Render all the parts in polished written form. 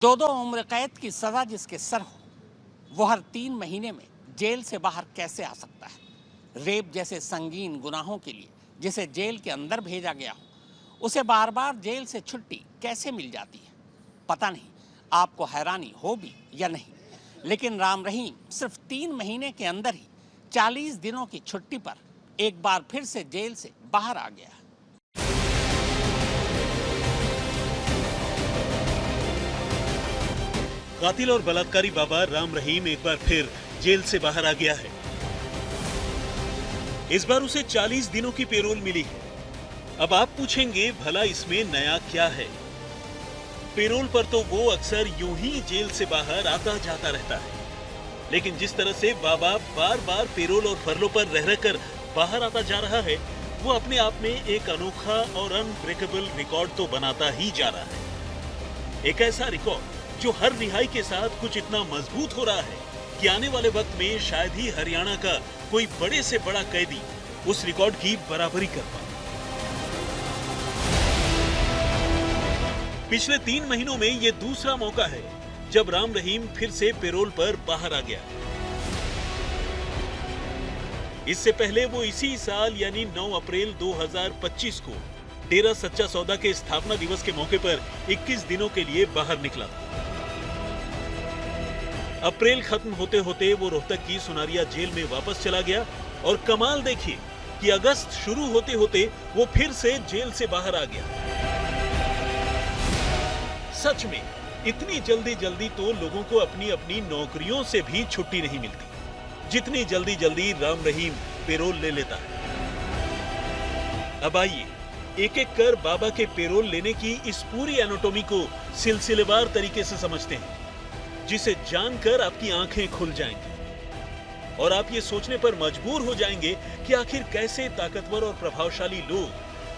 दो दो उम्र कैद की सजा जिसके सर हो वो हर 3 महीने में जेल से बाहर कैसे आ सकता है। रेप जैसे संगीन गुनाहों के लिए जिसे जेल के अंदर भेजा गया हो उसे बार बार जेल से छुट्टी कैसे मिल जाती है। पता नहीं आपको हैरानी हो भी या नहीं, लेकिन राम रहीम सिर्फ 3 महीने के अंदर ही 40 दिनों की छुट्टी पर एक बार फिर से जेल से बाहर आ गया। कातिल और बलात्कारी बाबा राम रहीम एक बार फिर जेल से बाहर आ गया है। इस बार उसे 40 दिनों की पेरोल मिली है। अब आप पूछेंगे भला इसमें नया क्या है। पेरोल पर तो वो अक्सर यूं ही जेल से बाहर आता जाता रहता है, लेकिन जिस तरह से बाबा बार बार पेरोल और फरलों पर रह रहकर बाहर आता जा रहा है, वो अपने आप में एक अनोखा और अनब्रेकेबल रिकॉर्ड तो बनाता ही जा रहा है। एक ऐसा रिकॉर्ड जो हर रिहाई के साथ कुछ इतना मजबूत हो रहा है कि आने वाले वक्त में शायद ही हरियाणा का कोई बड़े से बड़ा कैदी उस रिकॉर्ड की बराबरी कर पाए। पिछले 3 महीनों में ये दूसरा मौका है जब राम रहीम फिर से पेरोल पर बाहर आ गया। इससे पहले वो इसी साल यानी 9 अप्रैल 2025 को डेरा सच्चा सौदा के स्थापना दिवस के मौके पर 21 दिनों के लिए बाहर निकला। अप्रैल खत्म होते होते वो रोहतक की सुनारिया जेल में वापस चला गया और कमाल देखिए कि अगस्त शुरू होते होते वो फिर से जेल से बाहर आ गया। सच में इतनी जल्दी तो लोगों को अपनी अपनी नौकरियों से भी छुट्टी नहीं मिलती जितनी जल्दी राम रहीम पेरोल ले लेता है। अब आइए एक एक कर बाबा के पेरोल लेने की इस पूरी एनाटॉमी को सिलसिलेवार तरीके से समझते हैं, जिसे जानकर आपकी आंखें खुल जाएंगी और आप ये सोचने पर मजबूर हो जाएंगे कि आखिर कैसे ताकतवर और प्रभावशाली लोग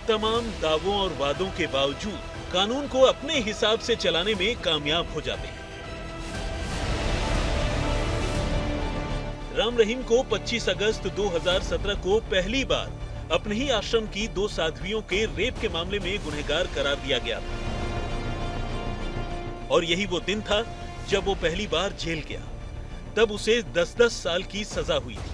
तमाम दावों और वादों के बावजूद कानून को अपने हिसाब से चलाने में कामयाब हो जाते हैं। राम रहीम को 25 अगस्त 2017 को पहली बार अपने ही आश्रम की 2 साध्वियों के रेप के मामले में गुनहगार करार दिया गया था और यही वो दिन था जब वो पहली बार जेल गया। तब उसे 10-10 साल की सजा हुई थी।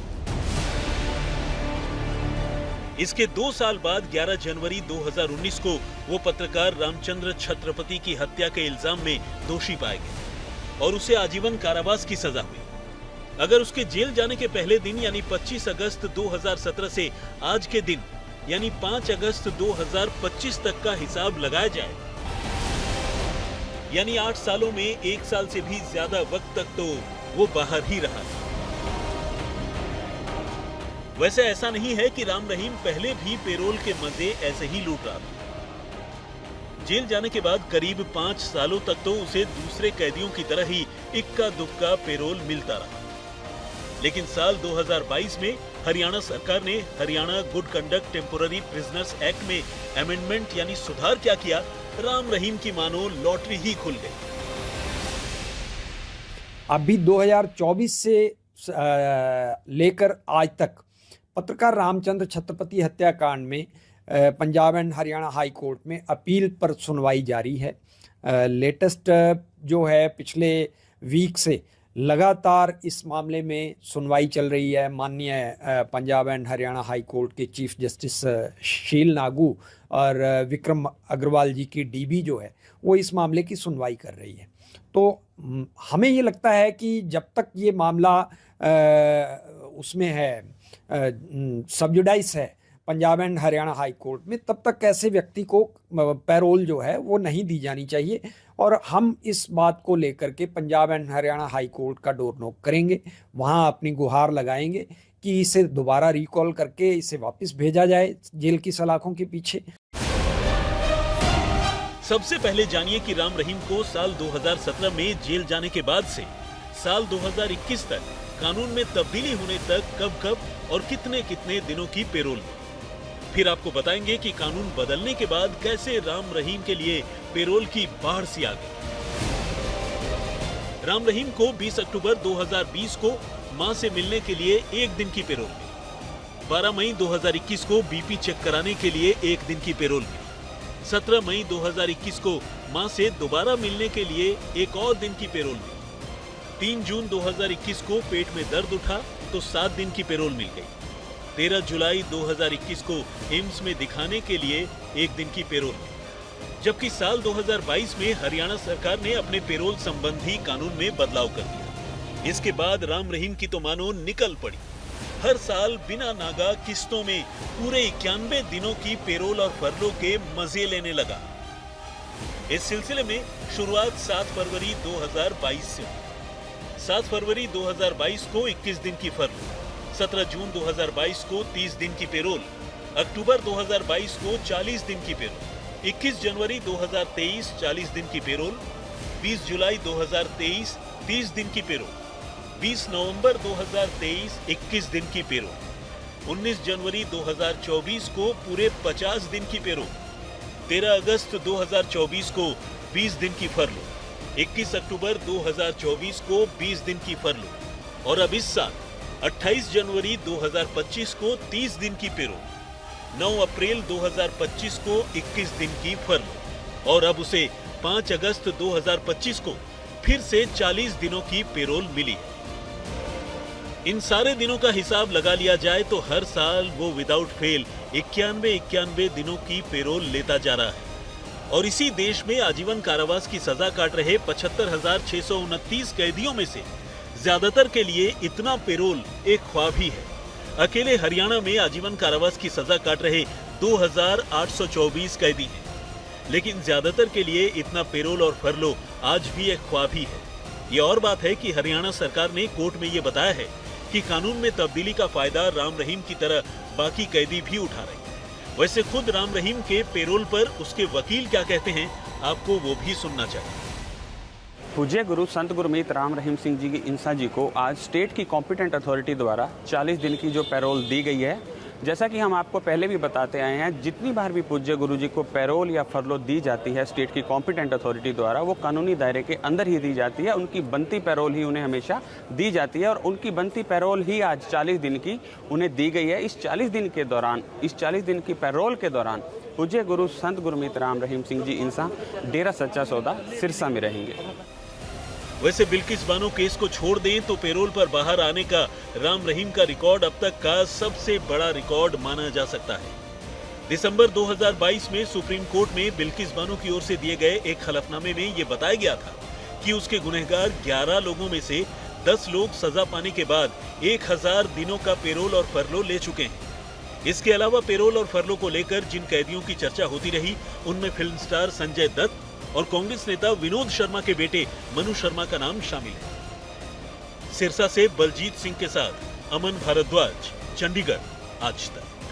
इसके 2 साल बाद 11 जनवरी 2019 को वो पत्रकार रामचंद्र छत्रपति की हत्या के इल्जाम में दोषी पाए गए और उसे आजीवन कारावास की सजा हुई। अगर उसके जेल जाने के पहले दिन यानी 25 अगस्त 2017 से आज के दिन यानी 5 अगस्त 2025 तक का हिसाब लगाया जाए, यानी 8 सालों में 1 साल से भी ज्यादा वक्त तक तो वो बाहर ही रहा। वैसे ऐसा नहीं है कि राम रहीम पहले भी पेरोल के मजे ऐसे ही लूट रहा था। जेल जाने के बाद करीब 5 सालों तक तो उसे दूसरे कैदियों की तरह ही इक्का दुक्का पेरोल मिलता रहा। लेकिन साल 2022 में हरियाणा सरकार ने Haryana good conduct temporary prisoners act में अमेंडमेंट यानी सुधार क्या किया, राम रहीम की मानो लॉटरी ही खुल गई। अभी 2024 से लेकर आज तक पत्रकार रामचंद्र छत्रपति हत्याकांड में Punjab and Haryana high court में अपील पर सुनवाई जारी है। लेटेस्ट जो है पिछले वीक से लगातार इस मामले में सुनवाई चल रही है। माननीय Punjab and Haryana high court के चीफ जस्टिस शील नागू और विक्रम अग्रवाल जी की डीबी जो है वो इस मामले की सुनवाई कर रही है। तो हमें ये लगता है कि जब तक ये मामला उसमें है सबजुडाइस है Punjab and Haryana high court में, तब तक ऐसे व्यक्ति को पैरोल जो है वो नहीं दी जानी चाहिए। और हम इस बात को लेकर के Punjab and Haryana high court का डोर नॉक करेंगे, वहाँ अपनी गुहार लगाएंगे कि इसे दोबारा रिकॉल करके इसे वापस भेजा जाए जेल की सलाखों के पीछे। सबसे पहले जानिए कि राम रहीम को साल 2017 में जेल जाने के बाद से साल 2021 तक कानून में तब्दीली होने तक कब और कितने दिनों की पेरोल मिली। फिर आपको बताएंगे कि कानून बदलने के बाद कैसे राम रहीम के लिए पेरोल की बाढ़ सी आ गई। राम रहीम को 20 अक्टूबर 2020 को मां से मिलने के लिए 1 दिन की पेरोल मिली। 12 मई 2021 को बीपी चेक कराने के लिए 1 दिन की पेरोल मिली। 17 मई 2021 को मां से दोबारा मिलने के लिए एक और दिन की पेरोल मिली। 3 जून 2021 को पेट में दर्द उठा तो 7 दिन की पेरोल मिल गई। 13 जुलाई 2021 को एम्स में दिखाने के लिए 1 दिन की पेरोल मिली। जबकि साल 2022 में हरियाणा सरकार ने अपने पेरोल संबंधी कानून में बदलाव कर दिया। इसके बाद राम रहीम की तो मानो निकल पड़ी। हर साल बिना नागा किस्तों में पूरे 91 दिनों की पेरोल और फरलो के मजे लेने लगा। इस सिलसिले में शुरुआत 7 फरवरी 2022 से हुई। 7 फरवरी 2022 को 21 दिन की फरलो, 17 जून 2022 को 30 दिन की पेरोल, अक्टूबर 2022 को 40 दिन की पेरोल, 21 जनवरी 2023 40 दिन की पेरोल, 20 जुलाई 2023 30 दिन की पेरोल, 20 नवंबर 2023 21 दिन की पेरोल, 19 जनवरी 2024 को पूरे 50 दिन की पेरोल, 13 अगस्त 2024 को 20 दिन की फरलो, 21 अक्टूबर 2024 को 20 दिन की फरलो और अब इस साल 28 जनवरी 2025 को 30 दिन की पेरोल, 9 अप्रैल 2025 को 21 दिन की फरलो और अब उसे 5 अगस्त 2025 को फिर से 40 दिनों की पेरोल मिली है। इन सारे दिनों का हिसाब लगा लिया जाए तो हर साल वो विदाउट फेल 91 दिनों की पेरोल लेता जा रहा है और इसी देश में आजीवन कारावास की सजा काट रहे 75,629 कैदियों में से ज्यादातर के लिए इतना पेरोल एक ख्वाब ही है। अकेले हरियाणा में आजीवन कारावास की सजा काट रहे 2,824 कैदी हैं, लेकिन ज्यादातर के लिए इतना पेरोल और फरलो आज भी एक ख्वाब ही है। ये और बात है कि हरियाणा सरकार ने कोर्ट में ये बताया है कि कानून में तब्दीली का फायदा राम रहीम की तरह बाकी कैदी भी उठा रहे हैं। वैसे खुद राम रहीम के पेरोल पर उसके वकील क्या कहते हैं, आपको वो भी सुनना चाहिए। पूज्य गुरु संत गुरमीत राम रहीम सिंह जी की इंसा जी को आज स्टेट की कॉम्पिटेंट अथॉरिटी द्वारा 40 दिन की जो पैरोल दी गई है, जैसा कि हम आपको पहले भी बताते आए हैं, जितनी बार भी पूज्य गुरु जी को पैरोल या फरलो दी जाती है स्टेट की कॉम्पिटेंट अथॉरिटी द्वारा, वो कानूनी दायरे के अंदर ही दी जाती है। उनकी बनती पैरोल ही उन्हें हमेशा दी जाती है और उनकी बनती पैरोल ही आज 40 दिन की उन्हें दी गई है। इस 40 दिन के दौरान, इस 40 दिन की पैरोल के दौरान पूज्य गुरु संत गुरमीत राम रहीम सिंह जी इंसा डेरा सच्चा सौदा सिरसा में रहेंगे। वैसे बिल्किस बानो केस को छोड़ दें तो पेरोल पर बाहर आने का राम रहीम का रिकॉर्ड अब तक का सबसे बड़ा रिकॉर्ड माना जा सकता है। दिसंबर 2022 में सुप्रीम कोर्ट में बिल्किस बानो की ओर से दिए गए एक हलफनामे में ये बताया गया था कि उसके गुनहगार 11 लोगों में से 10 लोग सजा पाने के बाद 1000 दिनों का पेरोल और फरलो ले चुके हैं। इसके अलावा पेरोल और फरलो को लेकर जिन कैदियों की चर्चा होती रही, उनमें फिल्म स्टार संजय दत्त और कांग्रेस नेता विनोद शर्मा के बेटे मनु शर्मा का नाम शामिल है। सिरसा से बलजीत सिंह के साथ अमन भारद्वाज, चंडीगढ़, आज तक।